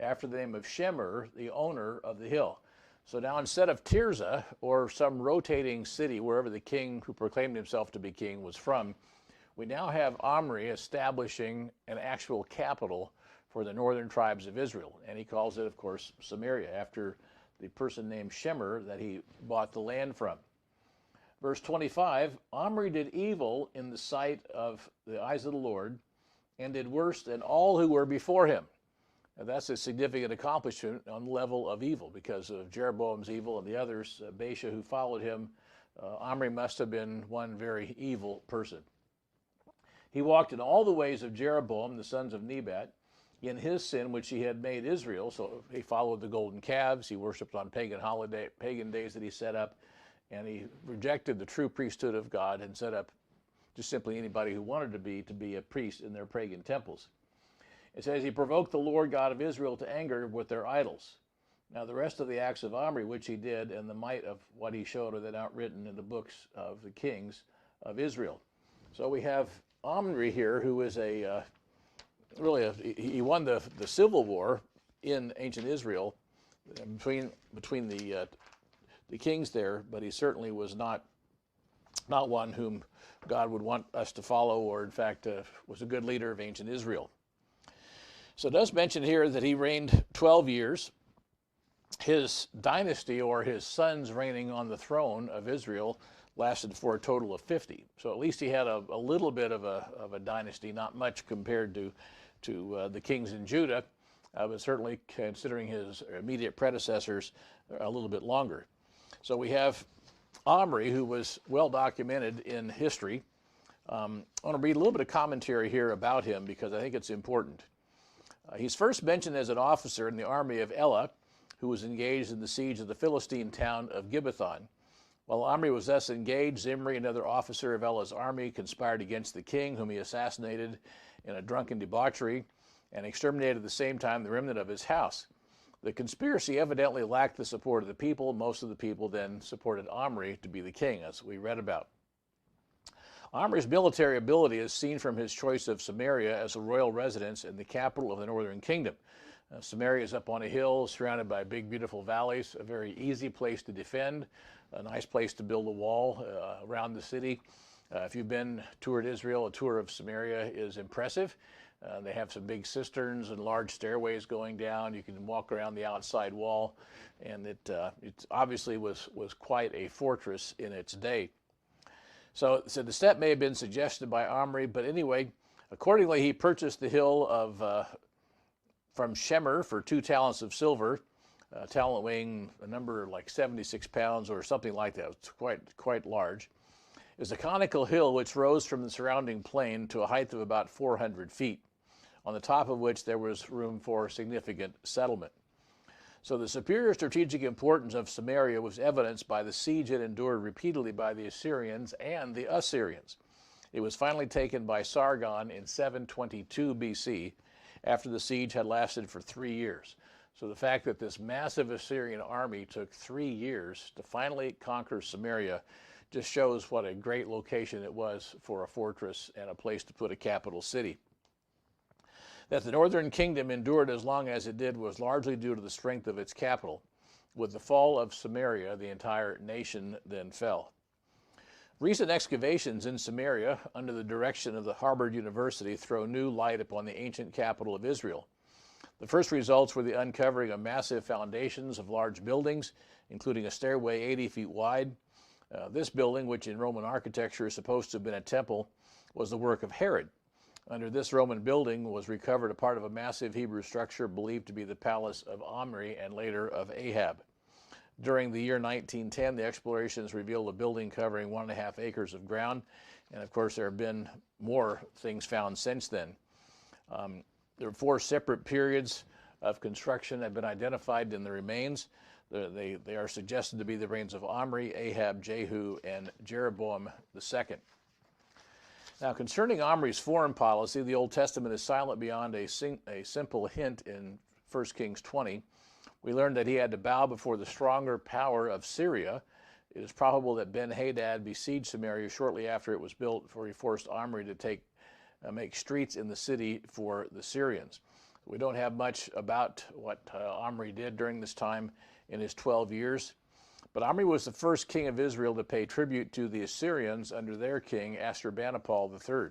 after the name of Shemer, the owner of the hill. So now instead of Tirzah, or some rotating city wherever the king who proclaimed himself to be king was from, we now have Omri establishing an actual capital for the northern tribes of Israel. And he calls it, of course, Samaria, after the person named Shemer that he bought the land from. Verse 25, Omri did evil in the sight of the eyes of the Lord, and did worse than all who were before him. Now, that's a significant accomplishment on the level of evil, because of Jeroboam's evil and the others, Baasha, who followed him. Omri must have been one very evil person. He walked in all the ways of Jeroboam, the sons of Nebat, in his sin which he had made Israel. So he followed the golden calves, he worshipped on pagan days that he set up, and he rejected the true priesthood of God and set up just simply anybody who wanted to be a priest in their pagan temples. It says he provoked the Lord God of Israel to anger with their idols. Now the rest of the acts of Omri which he did, and the might of what he showed, are then not written in the books of the kings of Israel. So we have Omri here, who is he won the civil war in ancient Israel between the kings there, but he certainly was not one whom God would want us to follow, or in fact was a good leader of ancient Israel. So it does mention here that he reigned 12 years. His dynasty, or his sons reigning on the throne of Israel, lasted for a total of 50. So at least he had a little bit of a dynasty, not much compared to the kings in Judah, but certainly considering his immediate predecessors, a little bit longer. So we have Omri, who was well documented in history. I want to read a little bit of commentary here about him, because I think it's important. He's first mentioned as an officer in the army of Elah, who was engaged in the siege of the Philistine town of Gibbethon. While Omri was thus engaged, Zimri, another officer of Elah's army, conspired against the king, whom he assassinated in a drunken debauchery. and exterminated at the same time the remnant of his house. The conspiracy evidently lacked the support of the people. Most of the people then supported Omri to be the king, as we read about. Omri's military ability is seen from his choice of Samaria as a royal residence and the capital of the northern kingdom. Samaria is up on a hill surrounded by big, beautiful valleys, a very easy place to defend, a nice place to build a wall around the city. If you've been toured Israel, a tour of Samaria is impressive. They have some big cisterns and large stairways going down. You can walk around the outside wall, and it obviously was quite a fortress in its day. So the step may have been suggested by Omri, but anyway, accordingly, he purchased the hill from Shemer for 2 talents of silver, a talent weighing a number like 76 pounds or something like that. It's quite large. It was a conical hill which rose from the surrounding plain to a height of about 400 feet, on the top of which there was room for significant settlement. So the superior strategic importance of Samaria was evidenced by the siege it endured repeatedly by the Assyrians and the Assyrians. It was finally taken by Sargon in 722 BC, after the siege had lasted for 3 years. So the fact that this massive Assyrian army took 3 years to finally conquer Samaria just shows what a great location it was for a fortress and a place to put a capital city. That the northern kingdom endured as long as it did was largely due to the strength of its capital. With the fall of Samaria, the entire nation then fell. Recent excavations in Samaria, under the direction of the Harvard University, throw new light upon the ancient capital of Israel. The first results were the uncovering of massive foundations of large buildings, including a stairway 80 feet wide. This building, which in Roman architecture is supposed to have been a temple, was the work of Herod. Under this Roman building was recovered a part of a massive Hebrew structure believed to be the palace of Omri and later of Ahab. During the year 1910, the explorations revealed a building covering 1.5 acres of ground, and of course there have been more things found since then. There are 4 separate periods of construction that have been identified in the remains. They are suggested to be the reigns of Omri, Ahab, Jehu, and Jeroboam II. Now, concerning Omri's foreign policy, the Old Testament is silent beyond a simple hint in 1 Kings 20. We learned that he had to bow before the stronger power of Syria. It is probable that Ben-Hadad besieged Samaria shortly after it was built, for he forced Omri to make streets in the city for the Syrians. We don't have much about what Omri did during this time in his 12 years. But Omri was the first king of Israel to pay tribute to the Assyrians under their king, Ashurbanipal III.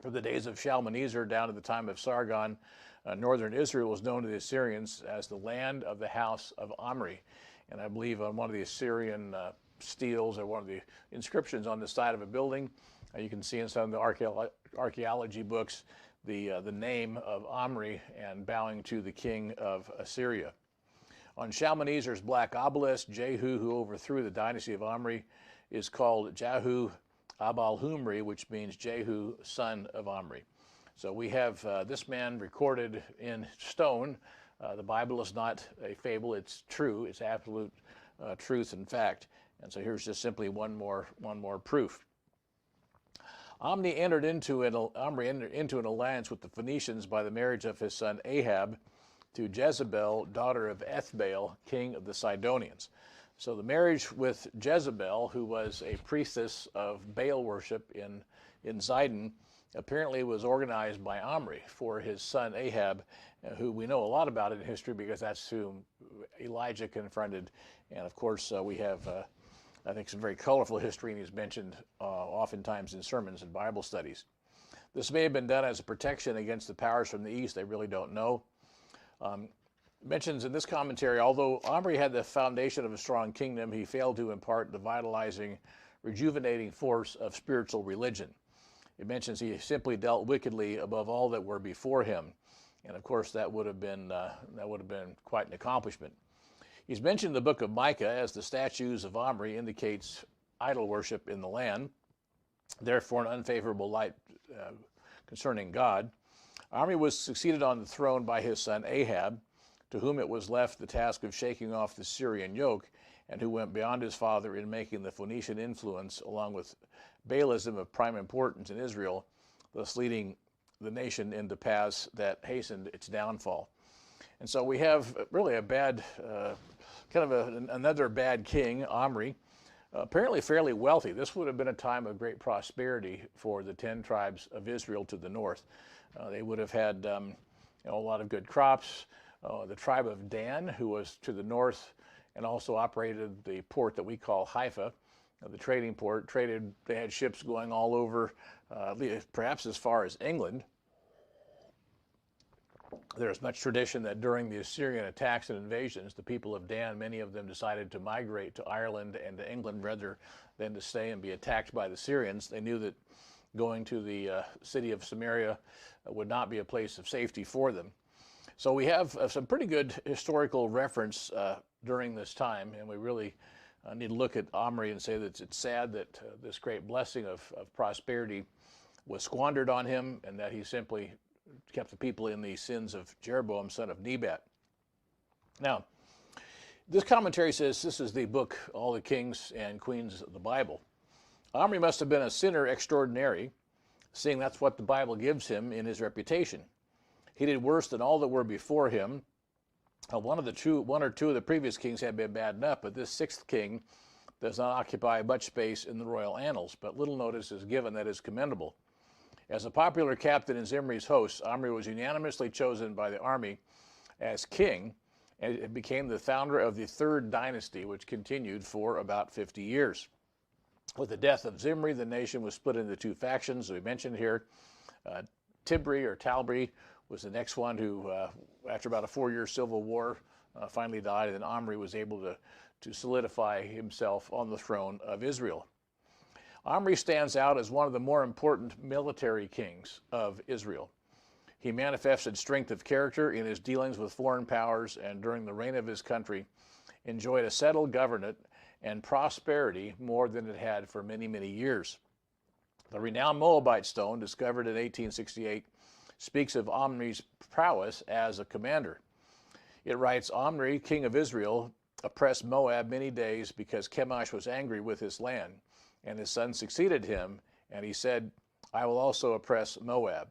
From the days of Shalmaneser down to the time of Sargon, northern Israel was known to the Assyrians as the land of the house of Omri. And I believe on one of the Assyrian steels or one of the inscriptions on the side of a building, you can see in some of the archaeology books the name of Omri and bowing to the king of Assyria. On Shalmaneser's black obelisk, Jehu, who overthrew the dynasty of Omri, is called Jehu Abal-Humri, which means Jehu, son of Omri. So we have this man recorded in stone. The Bible is not a fable, it's true, it's absolute truth and fact. And so here's just simply one more proof. Omri entered into an alliance with the Phoenicians by the marriage of his son Ahab to Jezebel, daughter of Ethbaal, king of the Sidonians. So the marriage with Jezebel, who was a priestess of Baal worship in Zidon, apparently was organized by Omri for his son Ahab, who we know a lot about in history because that's whom Elijah confronted. And of course, we have, I think, some very colorful history, and he's mentioned oftentimes in sermons and Bible studies. This may have been done as a protection against the powers from the east. They really don't know. Mentions in this commentary, although Omri had the foundation of a strong kingdom, he failed to impart the vitalizing, rejuvenating force of spiritual religion. It mentions he simply dealt wickedly above all that were before him, and of course that would have been quite an accomplishment. He's mentioned in the book of Micah as the statues of Omri indicates idol worship in the land, therefore an unfavorable light concerning God. Omri was succeeded on the throne by his son Ahab, to whom it was left the task of shaking off the Syrian yoke, and who went beyond his father in making the Phoenician influence, along with Baalism, of prime importance in Israel, thus leading the nation into paths that hastened its downfall. And so we have really a bad, another bad king, Omri, apparently fairly wealthy. This would have been a time of great prosperity for the 10 tribes of Israel to the north. They would have had a lot of good crops. The tribe of Dan, who was to the north and also operated the port that we call Haifa, the trading port, they had ships going all over, perhaps as far as England. There's much tradition that during the Assyrian attacks and invasions, the people of Dan, many of them decided to migrate to Ireland and to England rather than to stay and be attacked by the Syrians. They knew that going to the city of Samaria would not be a place of safety for them. So we have some pretty good historical reference during this time, and we really need to look at Omri and say that it's sad that this great blessing of prosperity was squandered on him, and that he simply kept the people in the sins of Jeroboam, son of Nebat. Now, this commentary says this is the book, All the Kings and Queens of the Bible. Omri must have been a sinner extraordinary, seeing that's what the Bible gives him in his reputation. He did worse than all that were before him. One or two of the previous kings had been bad enough, but this sixth king does not occupy much space in the royal annals, but little notice is given that is commendable. As a popular captain in Zimri's host, Omri was unanimously chosen by the army as king, and it became the founder of the third dynasty, which continued for about 50 years. With the death of Zimri, the nation was split into two factions, we mentioned here. Talbri was the next one who, after about a 4-year civil war, finally died, and then Omri was able to solidify himself on the throne of Israel. Omri stands out as one of the more important military kings of Israel. He manifested strength of character in his dealings with foreign powers, and during the reign of his country enjoyed a settled government and prosperity more than it had for many, many years. The renowned Moabite stone, discovered in 1868, speaks of Omri's prowess as a commander. It writes, Omri, king of Israel, oppressed Moab many days because Chemosh was angry with his land, and his son succeeded him, and he said, I will also oppress Moab.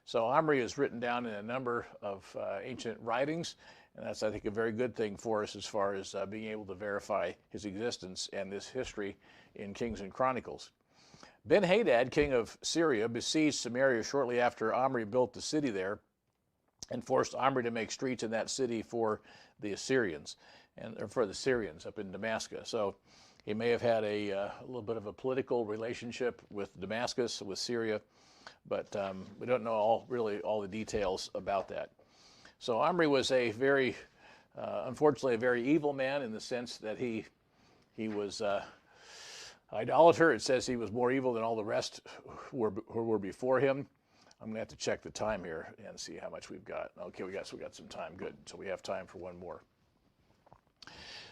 So Omri is written down in a number of ancient writings, and that's, I think, a very good thing for us as far as being able to verify his existence and this history in Kings and Chronicles. Ben-Hadad, king of Syria, besieged Samaria shortly after Omri built the city there and forced Omri to make streets in that city for the Assyrians, or for the Syrians up in Damascus. So he may have had a little bit of a political relationship with Damascus, with Syria, but we don't know all the details about that. So Omri was a very, unfortunately, a very evil man in the sense that he was idolater. It says he was more evil than all the rest who were before him. I'm going to have to check the time here and see how much we've got. Okay, we got some time. Good. So we have time for one more.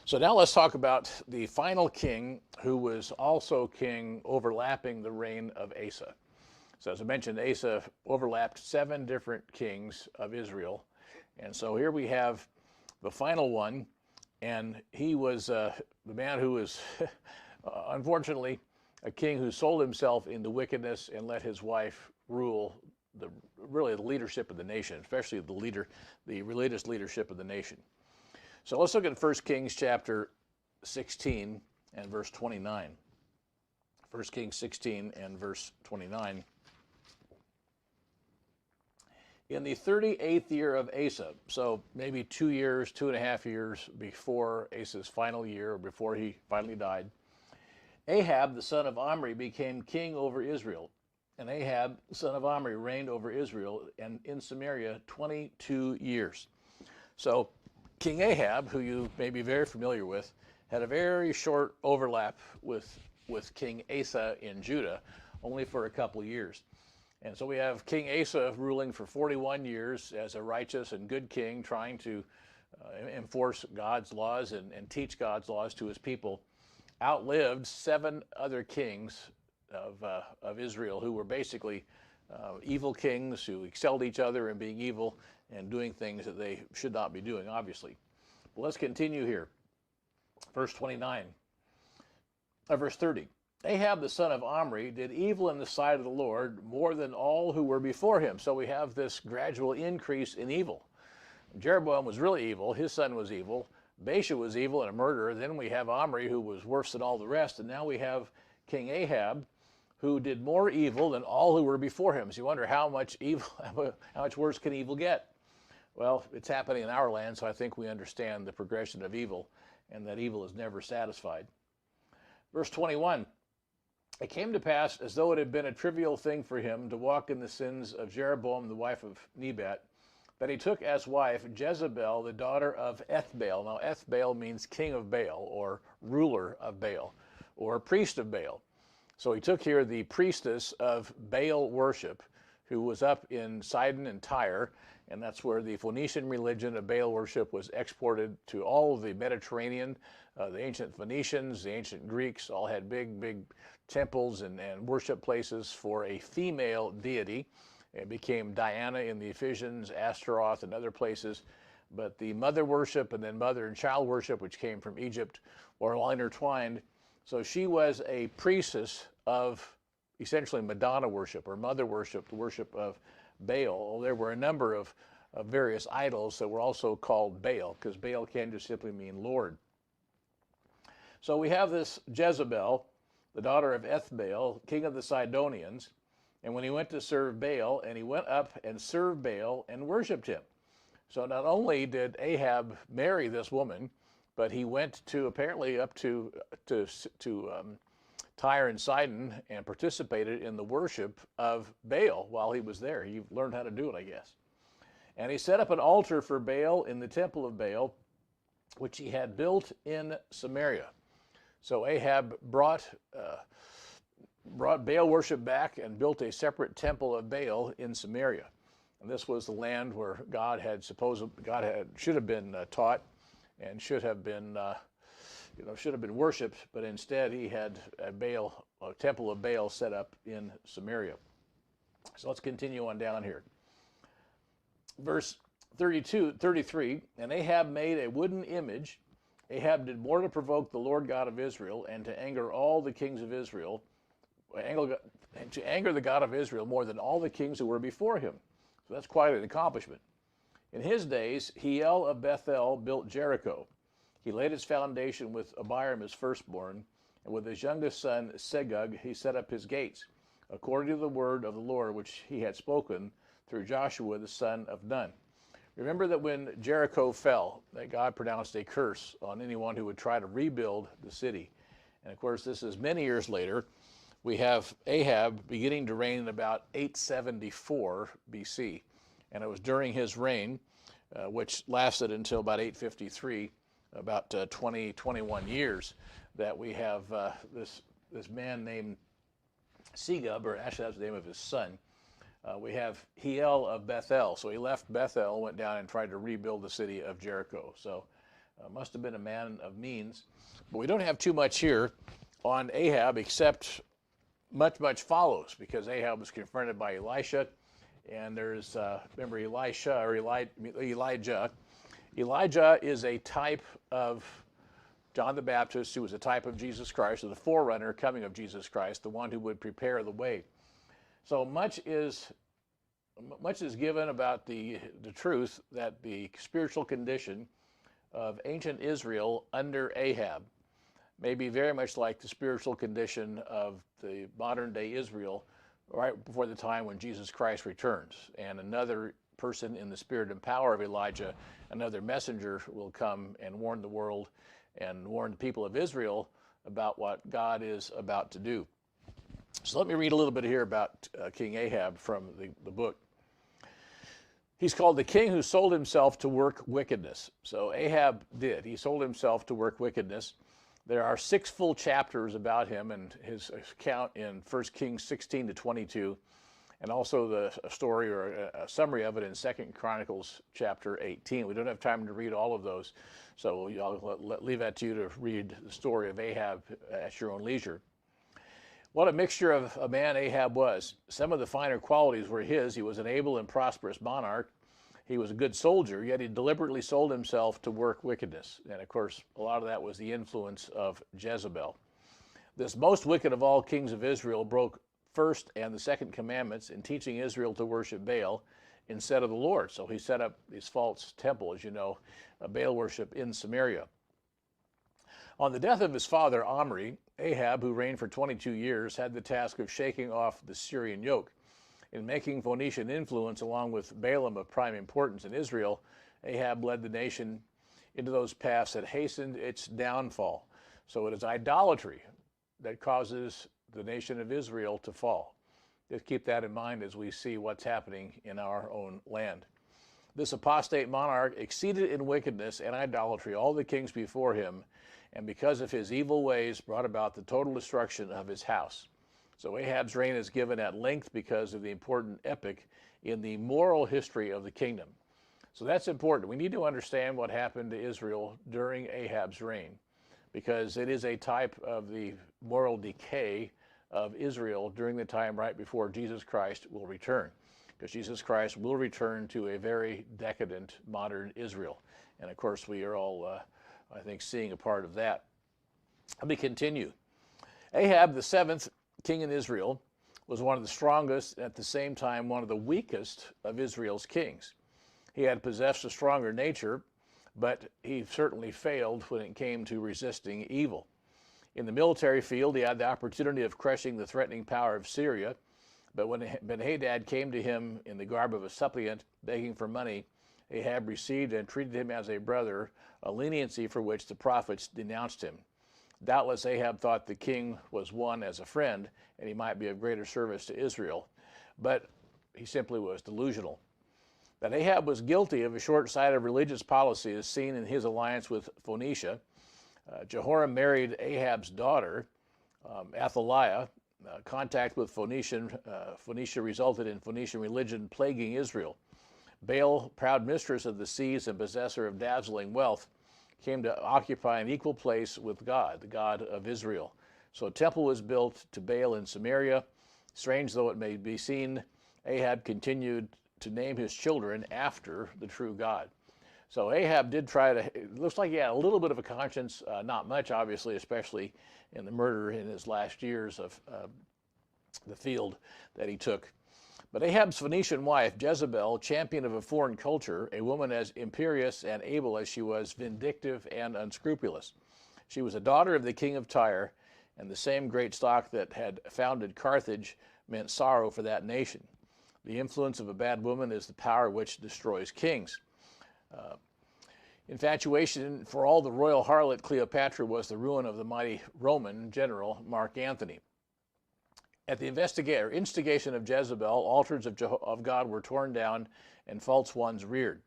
So now let's talk about the final king who was also king overlapping the reign of Asa. So as I mentioned, Asa overlapped 7 different kings of Israel. And so here we have the final one, and he was the man who was, unfortunately, a king who sold himself into wickedness and let his wife rule the leadership of the nation, especially the religious leadership of the nation. So let's look at 1 Kings chapter 16 and verse 29. 1 Kings 16 and verse 29. In the 38th year of Asa, so maybe 2.5 years before Asa's final year, or before he finally died, Ahab, the son of Omri, became king over Israel. And Ahab, the son of Omri, reigned over Israel and in Samaria 22 years. So King Ahab, who you may be very familiar with, had a very short overlap with King Asa in Judah, only for a couple years. And so we have King Asa ruling for 41 years as a righteous and good king, trying to enforce God's laws and teach God's laws to his people. Outlived 7 other kings of Israel who were basically evil kings who excelled each other in being evil and doing things that they should not be doing, obviously. But let's continue here. Verse 30. Ahab the son of Omri did evil in the sight of the Lord more than all who were before him. So we have this gradual increase in evil. Jeroboam was really evil. His son was evil. Baasha was evil and a murderer. Then we have Omri, who was worse than all the rest. And now we have King Ahab, who did more evil than all who were before him. So you wonder how much evil, how much worse can evil get? Well, it's happening in our land, so I think we understand the progression of evil and that evil is never satisfied. Verse 21, it came to pass as though it had been a trivial thing for him to walk in the sins of Jeroboam, the wife of Nebat, that he took as wife Jezebel, the daughter of Ethbaal. Now, Ethbaal means king of Baal, or ruler of Baal, or priest of Baal. So he took here the priestess of Baal worship, who was up in Sidon and Tyre, and that's where the Phoenician religion of Baal worship was exported to all of the Mediterranean. The ancient Phoenicians, the ancient Greeks all had big temples and worship places for a female deity. It became Diana in the Ephesians, Astaroth, and other places. But the mother worship and then mother and child worship, which came from Egypt, were all intertwined. So she was a priestess of essentially Madonna worship or mother worship, the worship of Baal. There were a number of various idols that were also called Baal, because Baal can just simply mean Lord. So we have this Jezebel, the daughter of Ethbaal, king of the Sidonians, and when he went to serve Baal, and he went up and served Baal and worshipped him. So not only did Ahab marry this woman, but he went to apparently up to Tyre and Sidon and participated in the worship of Baal while he was there. He learned how to do it, I guess. And he set up an altar for Baal in the temple of Baal, which he had built in Samaria. So Ahab brought Baal worship back and built a separate temple of Baal in Samaria. And this was the land where God should have been taught and should have been worshipped, but instead he had a temple of Baal set up in Samaria. So let's continue on down here. Verse 33, and Ahab made a wooden image. Ahab did more to provoke the Lord God of Israel and to anger all the kings of Israel, to anger the God of Israel more than all the kings who were before him. So that's quite an accomplishment. In his days, Hiel of Bethel built Jericho. He laid its foundation with Abiram his firstborn, and with his youngest son Segug he set up his gates, according to the word of the Lord which he had spoken through Joshua the son of Nun. Remember that when Jericho fell, that God pronounced a curse on anyone who would try to rebuild the city. And of course, this is many years later. We have Ahab beginning to reign in about 874 BC. And it was during his reign, which lasted until about 853, about 21 years, that we have this man named Segub, or actually that's the name of his son. We have Hiel of Bethel. So he left Bethel, went down and tried to rebuild the city of Jericho. So must have been a man of means. But we don't have too much here on Ahab, except much follows, because Ahab was confronted by Elisha. And there's, remember Elijah. Elijah is a type of John the Baptist, who was a type of Jesus Christ, or the forerunner coming of Jesus Christ, the one who would prepare the way. So much is given about the truth that the spiritual condition of ancient Israel under Ahab may be very much like the spiritual condition of the modern day Israel right before the time when Jesus Christ returns. And another person in the spirit and power of Elijah, another messenger, will come and warn the world and warn the people of Israel about what God is about to do. So let me read a little bit here about King Ahab from the book. He's called the king who sold himself to work wickedness. So Ahab did. He sold himself to work wickedness. There are 6 full chapters about him and his account in 1 Kings 16 to 22, and also a story or a summary of it in 2 Chronicles chapter 18. We don't have time to read all of those, so I'll leave that to you to read the story of Ahab at your own leisure. What a mixture of a man Ahab was. Some of the finer qualities were his. He was an able and prosperous monarch. He was a good soldier, yet he deliberately sold himself to work wickedness. And of course, a lot of that was the influence of Jezebel. This most wicked of all kings of Israel broke first and the second commandments in teaching Israel to worship Baal instead of the Lord. So he set up these false temples, as you know, Baal worship in Samaria. On the death of his father Omri, Ahab, who reigned for 22 years, had the task of shaking off the Syrian yoke. In making Phoenician influence along with Balaam of prime importance in Israel, Ahab led the nation into those paths that hastened its downfall. So it is idolatry that causes the nation of Israel to fall. Just keep that in mind as we see what's happening in our own land. This apostate monarch exceeded in wickedness and idolatry all the kings before him, and because of his evil ways brought about the total destruction of his house. So Ahab's reign is given at length because of the important epic in the moral history of the kingdom. So that's important. We need to understand what happened to Israel during Ahab's reign, because it is a type of the moral decay of Israel during the time right before Jesus Christ will return, because Jesus Christ will return to a very decadent modern Israel. And of course, we are all, I think, seeing a part of that. Let me continue. Ahab, the seventh king in Israel, was one of the strongest, at the same time, one of the weakest of Israel's kings. He had possessed a stronger nature, but he certainly failed when it came to resisting evil. In the military field, he had the opportunity of crushing the threatening power of Syria, but when Ben-Hadad came to him in the garb of a suppliant, begging for money, Ahab received and treated him as a brother, a leniency for which the prophets denounced him. Doubtless Ahab thought the king was one as a friend, and he might be of greater service to Israel, but he simply was delusional. That Ahab was guilty of a short-sighted religious policy is seen in his alliance with Phoenicia. Jehoram married Ahab's daughter, Athaliah. Contact with Phoenicia resulted in Phoenician religion plaguing Israel. Baal, proud mistress of the seas and possessor of dazzling wealth, came to occupy an equal place with God, the God of Israel. So a temple was built to Baal in Samaria. Strange though it may be seen, Ahab continued to name his children after the true God. So Ahab did try to, it looks like he had a little bit of a conscience, not much obviously, especially in the murder in his last years of the field that he took. But Ahab's Phoenician wife, Jezebel, champion of a foreign culture, a woman as imperious and able as she was vindictive and unscrupulous. She was a daughter of the king of Tyre, and the same great stock that had founded Carthage meant sorrow for that nation. The influence of a bad woman is the power which destroys kings. Infatuation for all the royal harlot Cleopatra was the ruin of the mighty Roman general Mark Antony. At the instigation of Jezebel, altars of God were torn down and false ones reared.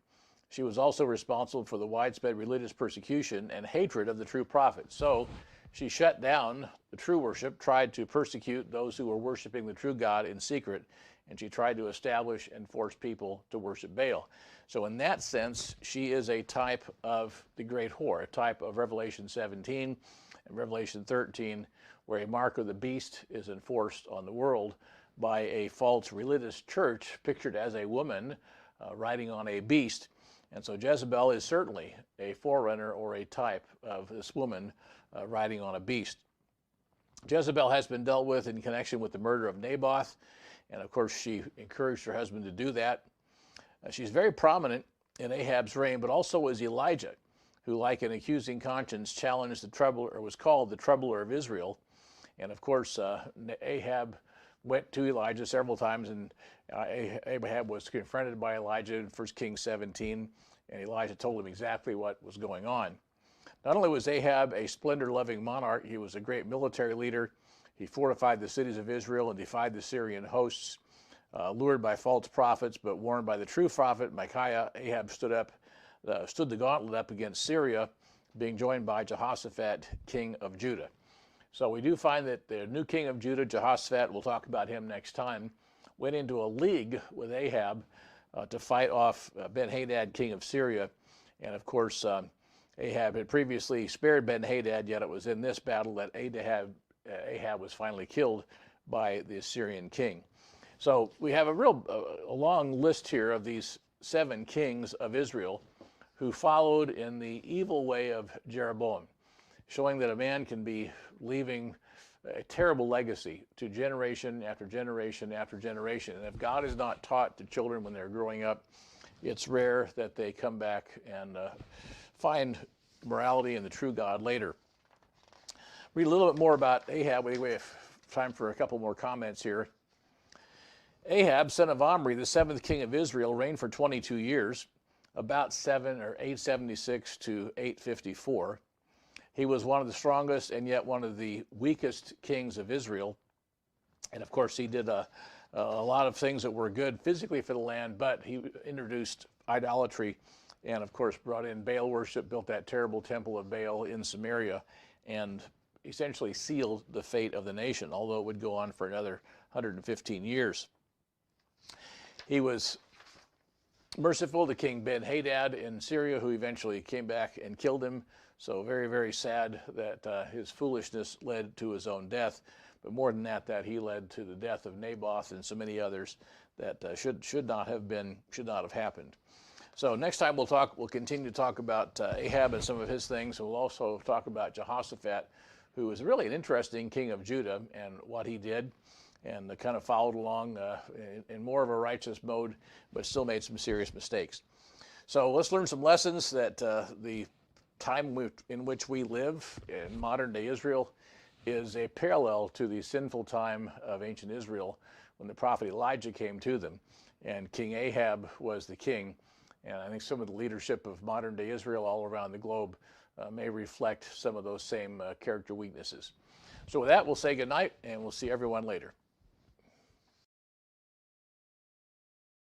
She was also responsible for the widespread religious persecution and hatred of the true prophet. So she shut down the true worship, tried to persecute those who were worshiping the true God in secret, and she tried to establish and force people to worship Baal. So in that sense, she is a type of the great whore, a type of Revelation 17 and Revelation 13, where a mark of the beast is enforced on the world by a false religious church pictured as a woman riding on a beast. And so Jezebel is certainly a forerunner or a type of this woman riding on a beast. Jezebel has been dealt with in connection with the murder of Naboth, and of course she encouraged her husband to do that. She's very prominent in Ahab's reign, but also was Elijah, who, like an accusing conscience, challenged the troubler, or was called the troubler of Israel. And of course, Ahab went to Elijah several times, and Ahab was confronted by Elijah in 1 Kings 17, and Elijah told him exactly what was going on. Not only was Ahab a splendor-loving monarch, he was a great military leader. He fortified the cities of Israel and defied the Syrian hosts. Lured by false prophets, but warned by the true prophet Micaiah, Ahab stood the gauntlet up against Syria, being joined by Jehoshaphat, king of Judah. So we do find that the new king of Judah, Jehoshaphat, we'll talk about him next time, went into a league with Ahab to fight off Ben-Hadad, king of Syria. And of course, Ahab had previously spared Ben-Hadad, yet it was in this battle that Ahab was finally killed by the Assyrian king. So we have a long list here of these 7 kings of Israel who followed in the evil way of Jeroboam, showing that a man can be leaving a terrible legacy to generation after generation after generation. And if God is not taught to children when they're growing up, it's rare that they come back and find morality and the true God later. Read a little bit more about Ahab. We have time for a couple more comments here. Ahab, son of Omri, the seventh king of Israel, reigned for 22 years, about 876 to 854. He was one of the strongest and yet one of the weakest kings of Israel. And of course, he did a lot of things that were good physically for the land, but he introduced idolatry and, of course, brought in Baal worship, built that terrible temple of Baal in Samaria, and essentially sealed the fate of the nation, although it would go on for another 115 years. He was merciful to King Ben-Hadad in Syria, who eventually came back and killed him. So very, very sad that his foolishness led to his own death. But more than that, he led to the death of Naboth and so many others that should not have happened. So next time we'll continue to talk about Ahab and some of his things. We'll also talk about Jehoshaphat, who was really an interesting king of Judah and what he did, and kind of followed along in more of a righteous mode, but still made some serious mistakes. So let's learn some lessons that the time in which we live in modern day Israel is a parallel to the sinful time of ancient Israel when the prophet Elijah came to them and King Ahab was the king. And I think some of the leadership of modern day Israel all around the globe may reflect some of those same character weaknesses. So with that, we'll say good night and we'll see everyone later.